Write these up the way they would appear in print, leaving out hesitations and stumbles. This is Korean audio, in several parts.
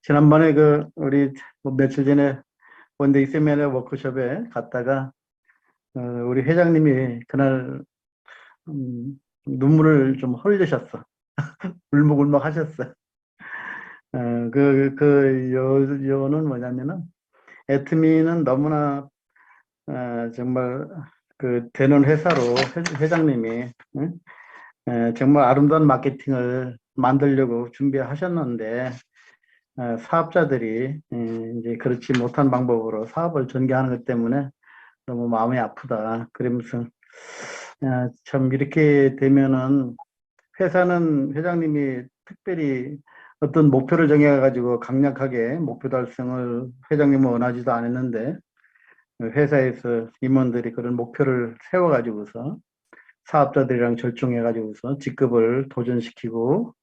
지난번에 우리 뭐 며칠 전에 원데이 세미나 워크숍에 갔다가 우리 회장님이 그날 눈물을 좀 흘리셨어. 울먹울먹 하셨어. 요는 뭐냐면은 애트미는 너무나 정말 그 되는 회사로 회장님이 응? 정말 아름다운 마케팅을 만들려고 준비하셨는데 사업자들이 이제 그렇지 못한 방법으로 사업을 전개하는 것 때문에 너무 마음이 아프다. 그러면서 참 이렇게 되면은 회사는 회장님이 특별히 어떤 목표를 정해가지고 강력하게 목표 달성을 회장님은 원하지도 않았는데 회사에서 임원들이 그런 목표를 세워가지고서 사업자들이랑 절충해가지고서 직급을 도전시키고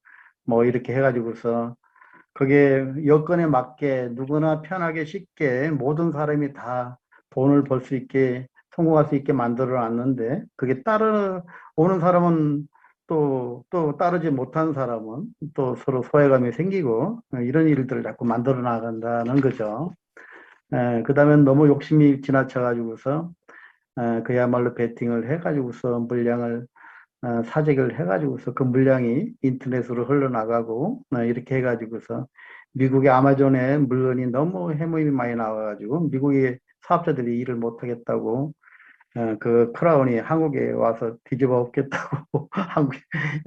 뭐 이렇게 해가지고서 그게 여건에 맞게 누구나 편하게 쉽게 모든 사람이 다 돈을 벌 수 있게 성공할 수 있게 만들어 놨는데 그게 따라오는 사람은 또 따르지 못한 사람은 또 서로 소외감이 생기고 이런 일들을 자꾸 만들어 나간다는 거죠. 그다음에 너무 욕심이 지나쳐가지고서 그야말로 베팅을 해가지고서 물량을 사재기를 해가지고서 그 물량이 인터넷으로 흘러나가고 이렇게 해가지고서 미국의 아마존에 물건이 너무 해무임이 많이 나와가지고 미국의 사업자들이 일을 못하겠다고 그 크라운이 한국에 와서 뒤집어 엎겠다고 한국에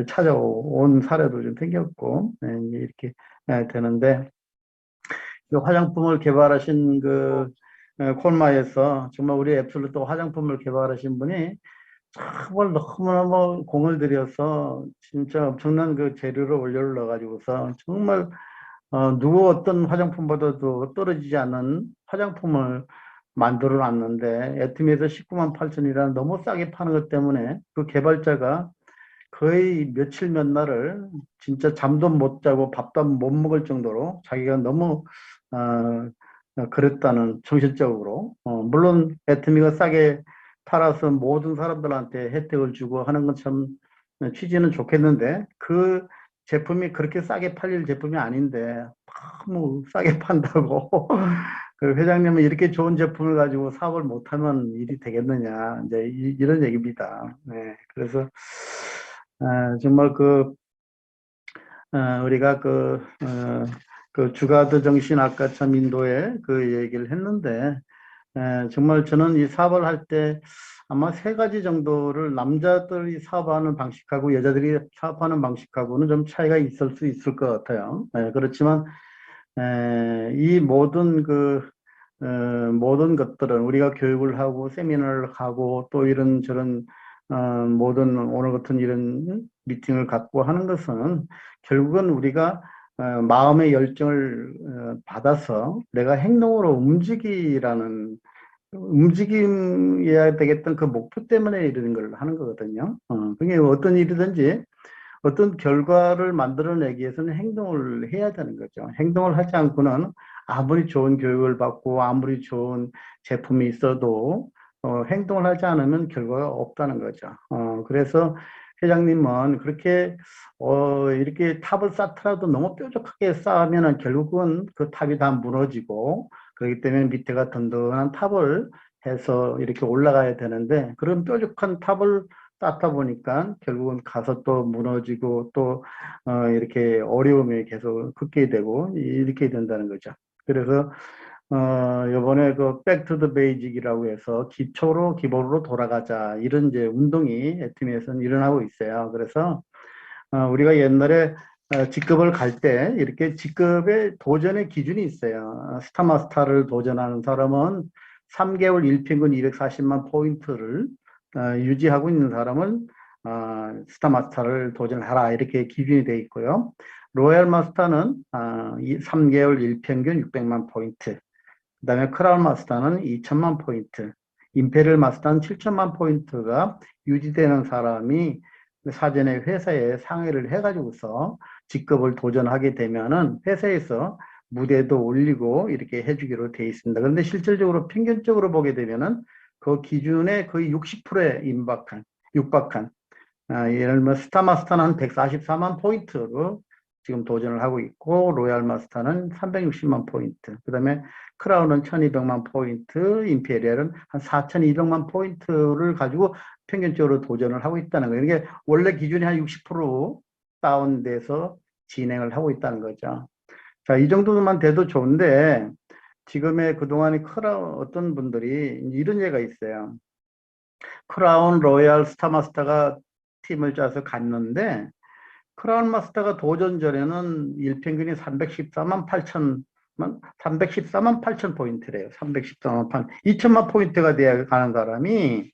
찾아온 사례도 좀 생겼고 이렇게 되는데 그 화장품을 개발하신 콜마에서 정말 우리 앱솔루트 화장품을 개발하신 분이 정말 너무너무 공을 들여서 진짜 엄청난 그 재료를 원료를 넣어가지고서 정말 누구 어떤 화장품보다도 떨어지지 않는 화장품을 만들어 놨는데 애트미에서 19만 8천이라는 너무 싸게 파는 것 때문에 그 개발자가 거의 며칠 몇 날을 진짜 잠도 못 자고 밥도 못 먹을 정도로 자기가 너무 그랬다는 정신적으로 물론 애트미가 싸게 팔아서 모든 사람들한테 혜택을 주고 하는 건 참 취지는 좋겠는데 그 제품이 그렇게 싸게 팔릴 제품이 아닌데 너무 싸게 판다고 그 회장님은 이렇게 좋은 제품을 가지고 사업을 못하면 일이 되겠느냐 이제 이런 얘기입니다. 네, 그래서 정말 우리가 그 주가드 정신 아까 참 인도에 그 얘기를 했는데 정말 저는 이 사업을 할 때 아마 세 가지 정도를 남자들이 사업하는 방식하고 여자들이 사업하는 방식하고는 좀 차이가 있을 수 있을 것 같아요. 그렇지만 이 모든 것들은 우리가 교육을 하고 세미나를 하고 또 이런저런 모든 오늘 같은 이런 미팅을 갖고 하는 것은 결국은 우리가 마음의 열정을 받아서 내가 행동으로 움직임이어야 되겠던 그 목표 때문에 이런 걸 하는 거거든요. 그게 어떤 일이든지 어떤 결과를 만들어내기 위해서는 행동을 해야 되는 거죠. 행동을 하지 않고는 아무리 좋은 교육을 받고 아무리 좋은 제품이 있어도 행동을 하지 않으면 결과가 없다는 거죠. 그래서 회장님은 그렇게 이렇게 탑을 쌓더라도 너무 뾰족하게 쌓으면 결국은 그 탑이 다 무너지고 그렇기 때문에 밑에가 든든한 탑을 해서 이렇게 올라가야 되는데 그런 뾰족한 탑을 쌓다 보니까 결국은 가서 또 무너지고 또 이렇게 어려움이 계속 겪게 되고 이렇게 된다는 거죠. 그래서 이번에 그 백투더 베이직이라고 해서 기본으로 돌아가자 이런 이제 운동이 애트미에서는 일어나고 있어요. 그래서 우리가 옛날에 직급을 갈 때 이렇게 직급의 도전의 기준이 있어요. 스타마스터를 도전하는 사람은 3개월 일평균 240만 포인트를 유지하고 있는 사람은 스타마스터를 도전하라 이렇게 기준이 되어 있고요. 로얄 마스터는 3개월 일평균 600만 포인트, 그 다음에 크라운 마스터는 2천만 포인트, 임페리얼 마스터는 7천만 포인트가 유지되는 사람이 사전에 회사에 상의를 해가지고서 직급을 도전하게 되면은 회사에서 무대도 올리고 이렇게 해주기로 되어 있습니다. 그런데 실질적으로 평균적으로 보게 되면은 그 기준에 거의 60%에 육박한 예를 들면 스타마스터는 한 144만 포인트로 지금 도전을 하고 있고, 로얄 마스터는 360만 포인트, 그 다음에 크라운은 1200만 포인트, 임페리얼은 한 4200만 포인트를 가지고 평균적으로 도전을 하고 있다는 거예요. 이게 원래 기준이 한 60% 다운돼서 진행을 하고 있다는 거죠. 자, 이 정도만 돼도 좋은데, 지금의 그동안의 어떤 분들이 이런 예가 있어요. 크라운, 로얄, 스타마스터가 팀을 짜서 갔는데, 크라운 마스터가 도전 전에는 일평균이 314만 8천 포인트래요. 314만 8, 2천만 포인트가 돼야 가는 사람이,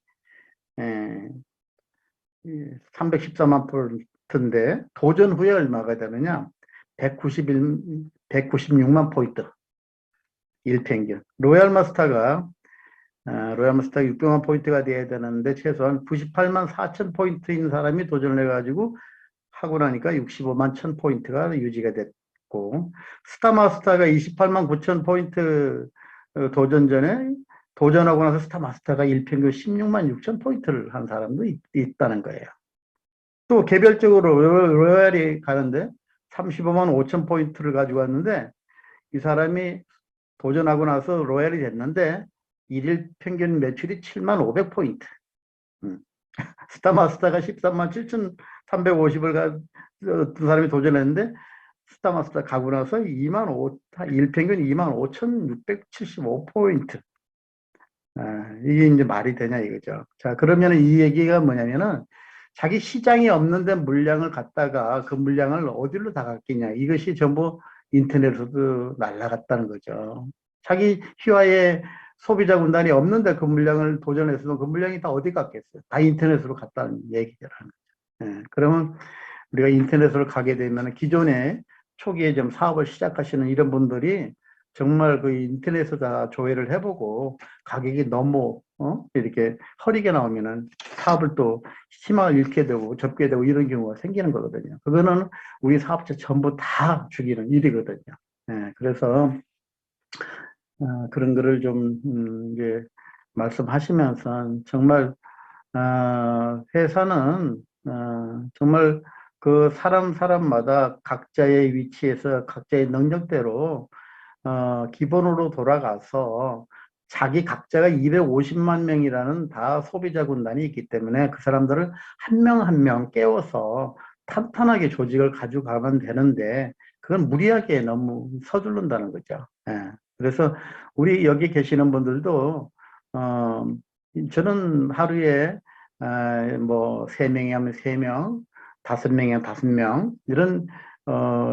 314만 포인트인데, 도전 후에 얼마가 되느냐? 196만 포인트. 일평균. 로얄 마스터가 600만 포인트가 돼야 되는데, 최소한 98만 4천 포인트인 사람이 도전을 해가지고, 하고 나니까 65만 1천 포인트가 유지가 됐고, 스타마스터가 28만 9천 포인트 도전 전에, 도전하고 나서 스타마스터가 일평균 16만 6천 포인트를 한 사람도 있다는 거예요. 또 개별적으로 로얄이 가는데 35만 5천 포인트를 가지고 왔는데, 이 사람이 도전하고 나서 로얄이 됐는데 일일 평균 매출이 7만 500 포인트. 스타마스터가 13만 7,350을 두 사람이 도전했는데, 스타마스터 가고 나서 일평균 2만 5,675 포인트. 이게 이제 말이 되냐 이거죠. 자, 그러면 이 얘기가 뭐냐면은, 자기 시장이 없는데 물량을 갖다가 그 물량을 어디로 다 갖겠냐. 이것이 전부 인터넷으로 날라갔다는 거죠. 자기 휘하에 소비자 군단이 없는데 그 물량을 도전했어도 그 물량이 다 어디 갔겠어요. 다 인터넷으로 갔다는 얘기잖아요. 그러면 우리가 인터넷으로 가게 되면 기존에 초기에 좀 사업을 시작하시는 이런 분들이 정말 그 인터넷에서 다 조회를 해보고 가격이 너무 이렇게 허리게 나오면은 사업을 또 희망을 잃게 되고 접게 되고 이런 경우가 생기는 거거든요. 그거는 우리 사업자 전부 다 죽이는 일이거든요. 그래서 그런 거를 좀 이제 말씀하시면서 정말 회사는 정말 그 사람마다 각자의 위치에서 각자의 능력대로 기본으로 돌아가서 자기 각자가 250만 명이라는 다 소비자 군단이 있기 때문에 그 사람들을 한 명 한 명 깨워서 탄탄하게 조직을 가져가면 되는데, 그건 무리하게 너무 서두른다는 거죠. 그래서 우리 여기 계시는 분들도 저는 하루에 뭐 3명이 하면 3명, 5명이 하면 5명 이런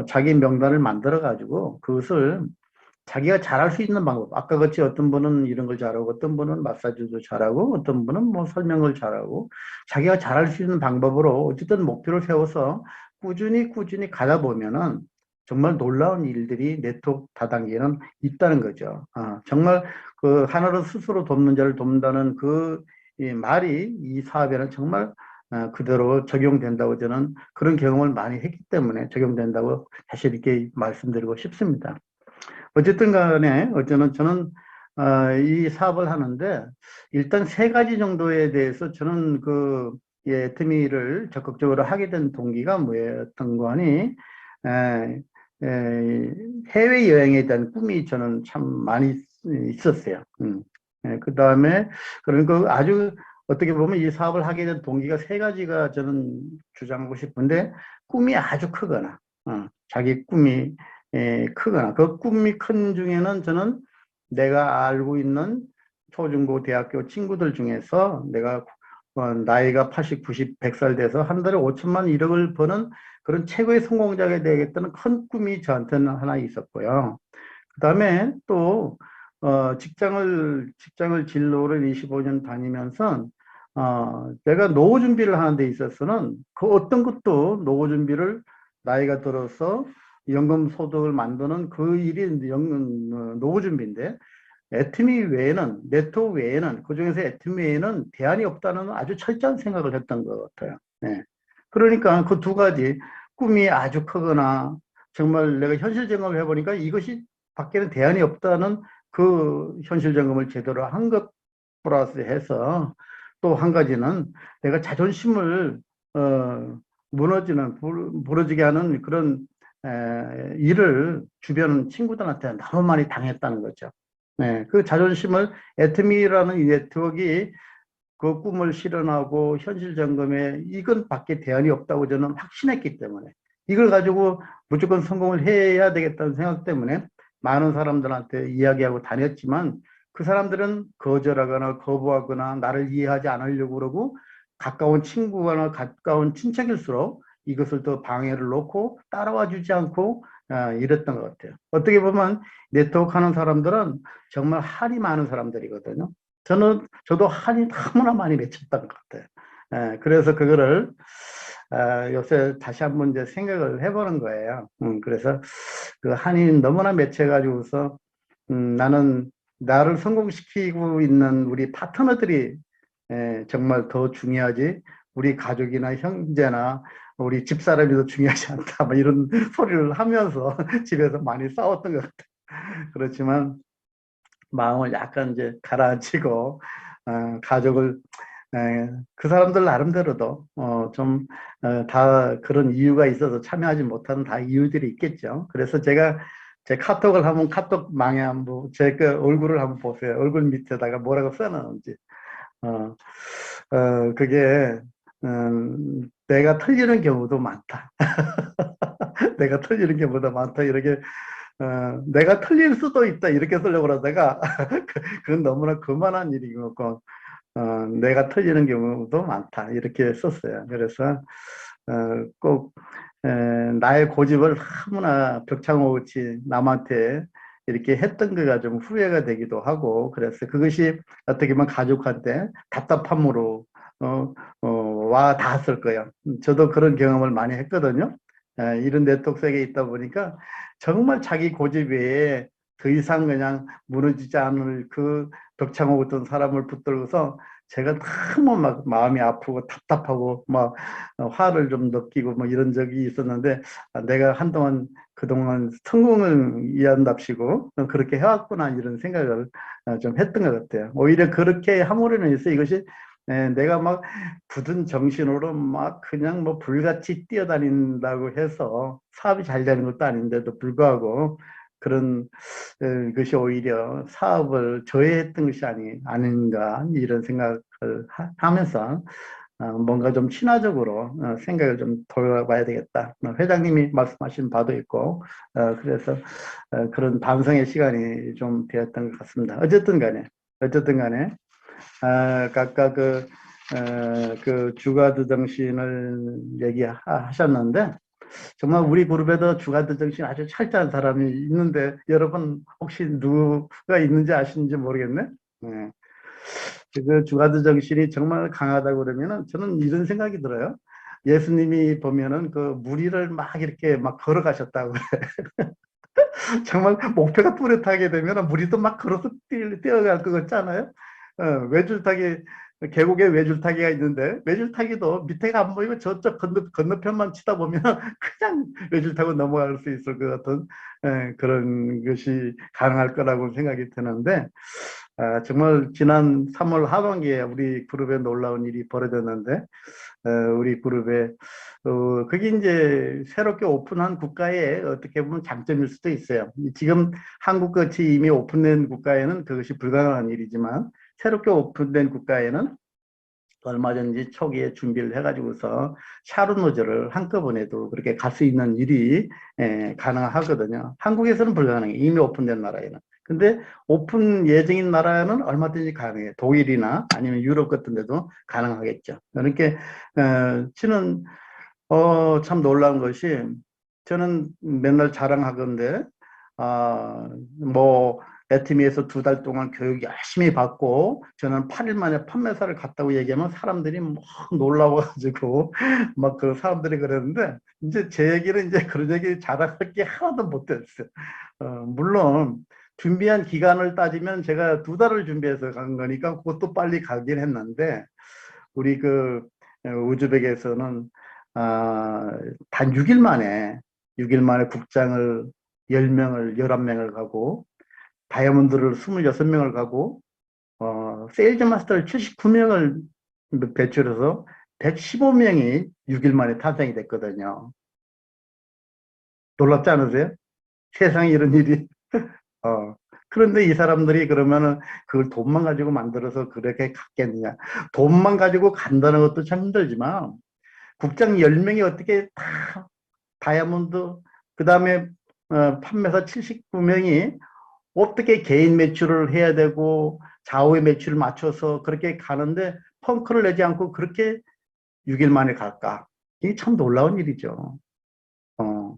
자기 명단을 만들어 가지고 그것을 자기가 잘할 수 있는 방법. 아까 같이 어떤 분은 이런 걸 잘하고, 어떤 분은 마사지도 잘하고, 어떤 분은 뭐 설명을 잘하고, 자기가 잘할 수 있는 방법으로 어쨌든 목표를 세워서 꾸준히 가다 보면은 정말 놀라운 일들이 네트워크 다단계는 있다는 거죠. 정말 그 하나로 스스로 돕는 자를 돕는다는 이 말이 이 사업에는 정말 그대로 적용된다고 저는 그런 경험을 많이 했기 때문에 적용된다고 다시 이렇게 말씀드리고 싶습니다. 어쨌든 간에 저는 이 사업을 하는데 일단 3가지 정도에 대해서 저는 애터미를 적극적으로 하게 된 동기가 뭐였던 거니, 해외여행에 대한 꿈이 저는 참 많이 있었어요. 그 다음에 그런 아주 어떻게 보면 이 사업을 하게 된 동기가 3가지가 저는 주장하고 싶은데, 꿈이 아주 크거나 자기 꿈이 크거나 그 꿈이 큰 중에는 저는 내가 알고 있는 초중고 대학교 친구들 중에서 내가 나이가 80, 90, 100살 돼서 한 달에 5천만 1억을 버는 그런 최고의 성공자가 되겠다는 큰 꿈이 저한테는 하나 있었고요. 그 다음에 또 직장을 진로를 25년 다니면서 내가 노후 준비를 하는 데 있어서는 그 어떤 것도 노후 준비를 나이가 들어서 연금 소득을 만드는 그 일이 노후 준비인데, 애터미 외에는, 네트워크 외에는, 그중에서 애터미 외에는 대안이 없다는 아주 철저한 생각을 했던 것 같아요. 그러니까 그 2가지, 꿈이 아주 크거나 정말 내가 현실 점검을 해보니까 이것이 밖에는 대안이 없다는 그 현실 점검을 제대로 한 것 플러스 해서, 또 한 가지는 내가 자존심을 무너지게 하는 그런 일을 주변 친구들한테 너무 많이 당했다는 거죠. 그 자존심을 애터미라는 이 네트워크가 그 꿈을 실현하고 현실 점검에 이건 밖에 대안이 없다고 저는 확신했기 때문에 이걸 가지고 무조건 성공을 해야 되겠다는 생각 때문에 많은 사람들한테 이야기하고 다녔지만 그 사람들은 거절하거나 거부하거나 나를 이해하지 않으려고 그러고 가까운 친구나 가까운 친척일수록 이것을 더 방해를 놓고 따라와 주지 않고 이랬던 것 같아요. 어떻게 보면 네트워크 하는 사람들은 정말 할이 많은 사람들이거든요. 저도 한이 너무나 많이 맺혔던 것 같아요. 그래서 그거를 요새 다시 한번 이제 생각을 해보는 거예요. 그래서 그 한이 너무나 맺혀가지고서 나는 나를 성공시키고 있는 우리 파트너들이 정말 더 중요하지 우리 가족이나 형제나 우리 집사람이 더 중요하지 않다. 뭐 이런 소리를 하면서 집에서 많이 싸웠던 것 같아요. 그렇지만 마음을 약간 이제 가라앉히고 가족을 그 사람들 나름대로도 좀 다 그런 이유가 있어서 참여하지 못하는 다 이유들이 있겠죠. 그래서 제가 제 카톡을 하면 카톡 망에 한번 제 그 얼굴을 한번 보세요. 얼굴 밑에다가 뭐라고 써놨는지. 어, 그게 내가 틀리는 경우도 많다. 내가 틀리는 경우도 많다. 이렇게 내가 틀릴 수도 있다. 이렇게 쓰려고 그러다가 그건 너무나 그만한 일이고 내가 틀리는 경우도 많다. 이렇게 썼어요. 그래서 꼭 나의 고집을 너무나 벽창호같이 남한테 이렇게 했던 거가 좀 후회가 되기도 하고 그래서 그것이 어떻게 보면 가족한테 답답함으로 와 닿았을 거예요. 저도 그런 경험을 많이 했거든요. 이런 네트워크 속에 있다 보니까 정말 자기 고집 외에 더 이상 그냥 무너지지 않을 그 벽창호 같은 사람을 붙들고서 제가 너무 막 마음이 아프고 답답하고 막 화를 좀 느끼고 뭐 이런 적이 있었는데 내가 한동안 그동안 성공을 위한답시고 그렇게 해왔구나 이런 생각을 좀 했던 것 같아요. 오히려 그렇게 함으로 인해서 이것이 내가 막 굳은 정신으로 막 그냥 뭐 불같이 뛰어다닌다고 해서 사업이 잘 되는 것도 아닌데도 불구하고 그런 것이 오히려 사업을 저해했던 것이 아닌가 이런 생각을 하면서 뭔가 좀 친화적으로 생각을 좀 돌아봐야 되겠다. 회장님이 말씀하신 바도 있고 그래서 그런 반성의 시간이 좀 되었던 것 같습니다. 어쨌든 간에 각각 그 주가드 정신을 얘기하셨는데 정말 우리 그룹에도 주가드 정신 아주 철저한 사람이 있는데 여러분 혹시 누가 있는지 아시는지 모르겠네. 네. 그 주가드 정신이 정말 강하다고 그러면은 저는 이런 생각이 들어요. 예수님이 보면은 그 무리를 막 이렇게 막 걸어가셨다고 정말 목표가 뚜렷하게 되면 무리도 막 걸어서 뛰어갈 것 같잖아요. 외줄타기 계곡에 외줄타기가 있는데 외줄타기도 밑에가 안 보이고 저쪽 건너편만 치다 보면 그냥 외줄 타고 넘어갈 수 있을 것 같은 그런 것이 가능할 거라고 생각이 드는데 정말 지난 3월 하반기에 우리 그룹에 놀라운 일이 벌어졌는데 우리 그룹에 그게 이제 새롭게 오픈한 국가의 어떻게 보면 장점일 수도 있어요. 지금 한국같이 이미 오픈된 국가에는 그것이 불가능한 일이지만 새롭게 오픈된 국가에는 얼마 전지 초기에 준비를 해가지고서 샤론노즈를 한꺼번에도 그렇게 갈 수 있는 일이 가능하거든요. 한국에서는 불가능해요. 이미 오픈된 나라에는. 근데 오픈 예정인 나라는 얼마든지 가능해요. 독일이나 아니면 유럽 같은 데도 가능하겠죠. 그렇게 저는 참 놀라운 것이 저는 맨날 자랑하건데 뭐 애티미에서 2달 동안 교육 열심히 받고 저는 8일 만에 판매사를 갔다고 얘기하면 사람들이 막 놀라워가지고 막 그 사람들이 그러는데 이제 제 얘기는 이제 그런 얘기 자랑할 게 하나도 못했어요. 물론 준비한 기간을 따지면 제가 2달을 준비해서 간 거니까 그것도 빨리 가긴 했는데 우리 그 우즈벡에서는 단 6일 만에 국장을 10명을 11명을 가고 다이아몬드를 26명을 가고 세일즈 마스터를 79명을 배출해서 115명이 6일 만에 탄생이 됐거든요. 놀랍지 않으세요? 세상에 이런 일이. 어. 그런데 이 사람들이 그러면은 그걸 돈만 가지고 만들어서 그렇게 갔겠느냐. 돈만 가지고 간다는 것도 참 힘들지만 국장 10명이 어떻게 다 다이아몬드, 그 다음에 판매사 79명이 어떻게 개인 매출을 해야 되고 좌우의 매출을 맞춰서 그렇게 가는데 펑크를 내지 않고 그렇게 6일 만에 갈까? 이게 참 놀라운 일이죠. 어,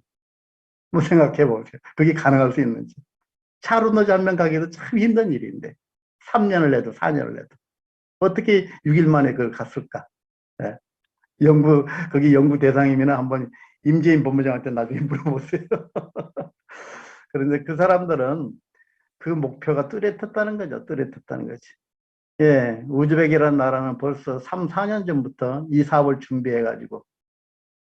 뭐 생각해 보세요. 그게 가능할 수 있는지. 차로 잡면 가기도 참 힘든 일인데 3년을 내도 4년을 내도 어떻게 6일 만에 그걸 갔을까? 예. 연구 거기 연구 대상이면 한번 임재인 본부장한테 나중에 물어보세요. 그런데 그 사람들은 그 목표가 뚜렷했다는 거죠. 뚜렷했다는 거지. 예, 우즈벡이라는 나라는 벌써 3, 4년 전부터 이 사업을 준비해가지고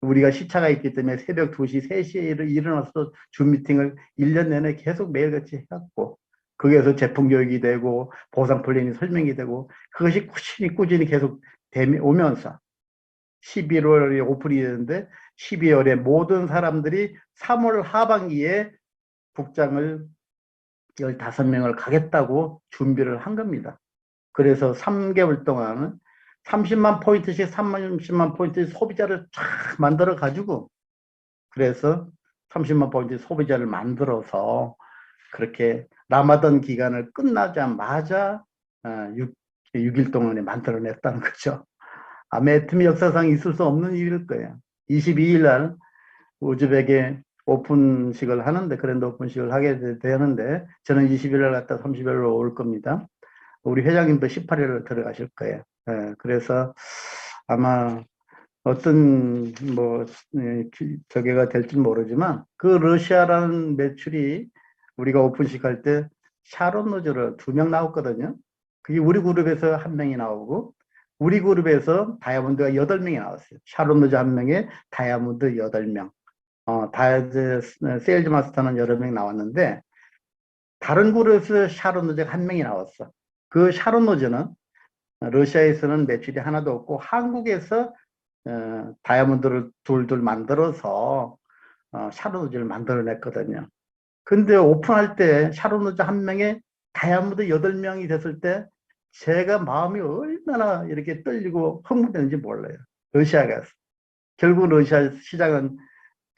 우리가 시차가 있기 때문에 새벽 2시, 3시에 일어나서 줌 미팅을 1년 내내 계속 매일같이 해왔고 거기에서 제품 교육이 되고 보상 플랜이 설명이 되고 그것이 꾸준히 계속 오면서 11월에 오픈이 되는데 12월에 모든 사람들이 3월 하반기에 국장을 15명을 가겠다고 준비를 한 겁니다. 그래서 3개월 동안 30만 포인트씩 30만 포인트 소비자를 쫙 만들어 가지고 그래서 30만 포인트 소비자를 만들어서 그렇게 라마단 기간을 끝나자마자 6일 동안에 만들어냈다는 거죠. 아메틈 역사상 있을 수 없는 일일 거예요. 22일 날 우즈벡에 오픈식을 하는데 그랜드 오픈식을 하게 되는데 저는 20일 날 갔다 30일로 올 겁니다. 우리 회장님도 18일을 들어가실 거예요. 예, 그래서 아마 어떤 뭐 저게가 될지 모르지만 그 러시아라는 매출이 우리가 오픈식 할 때 샤론 노즈를 2명 나왔거든요. 그게 우리 그룹에서 1명이 나오고 우리 그룹에서 다이아몬드가 8명이 나왔어요. 샤론 노즈 1명에 다이아몬드 8명. 세일즈 마스터는 여러 명 나왔는데 다른 그룹에서 샤론 노즈가 1명이 나왔어. 그 샤론 노즈는 러시아에서는 매출이 하나도 없고 한국에서 다이아몬드를 둘둘 만들어서 샤론 노즈를 만들어냈거든요. 근데 오픈할 때 샤론 노즈 1명에 다이아몬드 8명이 됐을 때 제가 마음이 얼마나 이렇게 떨리고 흥분되는지 몰라요. 러시아가. 결국 러시아 시장은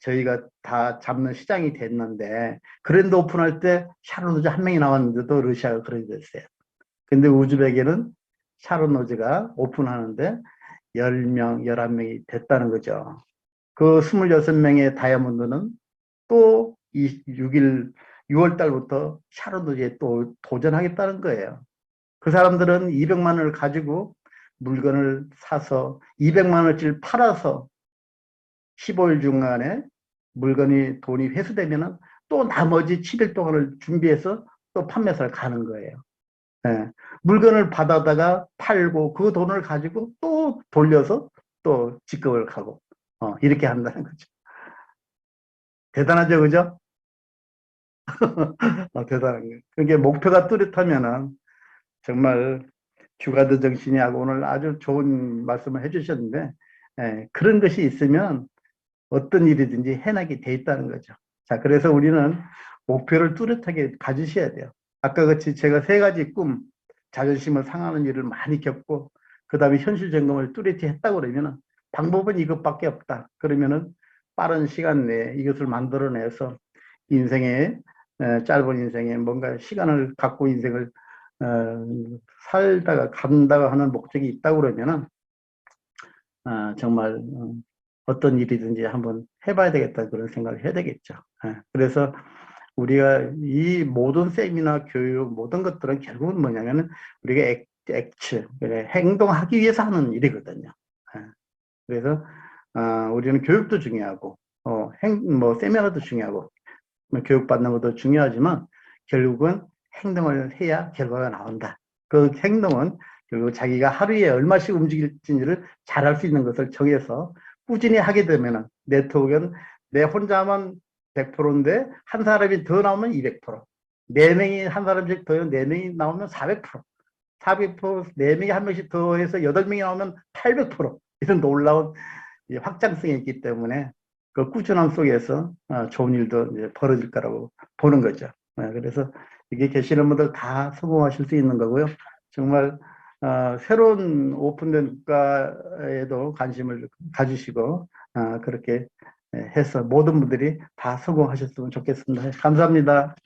저희가 다 잡는 시장이 됐는데 그랜드 오픈할 때 샤론 노즈 1명이 나왔는데도 러시아가 그렇게 됐어요. 근데 우즈벡에는 샤론 노즈가 오픈하는데 10명, 11명이 됐다는 거죠. 그 26명의 다이아몬드는 또 6일, 6월 달부터 샤론 노즈에 또 도전하겠다는 거예요. 그 사람들은 200만 원을 가지고 물건을 사서 200만 원어치를 팔아서 15일 중간에 물건이 돈이 회수되면은 또 나머지 7일 동안을 준비해서 또 판매사를 가는 거예요. 예. 물건을 받아다가 팔고 그 돈을 가지고 또 돌려서 또 직급을 가고 이렇게 한다는 거죠. 대단하죠, 그죠? 대단한 거예요. 그게 목표가 뚜렷하면은 정말 주가드 정신이하고 오늘 아주 좋은 말씀을 해주셨는데 그런 것이 있으면 어떤 일이든지 해나게 돼 있다는 거죠. 자, 그래서 우리는 목표를 뚜렷하게 가지셔야 돼요. 아까 같이 제가 3가지 꿈, 자존심을 상하는 일을 많이 겪고, 그 다음에 현실 점검을 뚜렷이 했다고 그러면 방법은 이것밖에 없다. 그러면은 빠른 시간 내에 이것을 만들어내서 인생에, 짧은 인생에 뭔가 시간을 갖고 인생을 살다가 간다고 하는 목적이 있다고 그러면은 정말 어떤 일이든지 한번 해봐야 되겠다 그런 생각을 해야 되겠죠. 그래서 우리가 이 모든 세미나 교육 모든 것들은 결국은 뭐냐면은 우리가 액츠 행동하기 위해서 하는 일이거든요. 그래서 우리는 교육도 중요하고 뭐 세미나도 중요하고 뭐 교육받는 것도 중요하지만 결국은 행동을 해야 결과가 나온다. 그 행동은 결국 자기가 하루에 얼마씩 움직일지를 잘할 수 있는 것을 정해서 꾸준히 하게 되면 네트워크는 내 혼자 하면 100%인데 한 사람이 더 나오면 200%, 4명이 한 사람씩 더 4명이 나오면 400%, 400%, 4명이 한 명씩 더 해서 8명이 나오면 800% 이런 놀라운 확장성이 있기 때문에 그 꾸준함 속에서 좋은 일도 이제 벌어질 거라고 보는 거죠. 그래서 이게 계시는 분들 다 성공하실 수 있는 거고요. 정말 새로운 오픈된 국가에도 관심을 가지시고 그렇게 해서 모든 분들이 다 성공하셨으면 좋겠습니다. 감사합니다.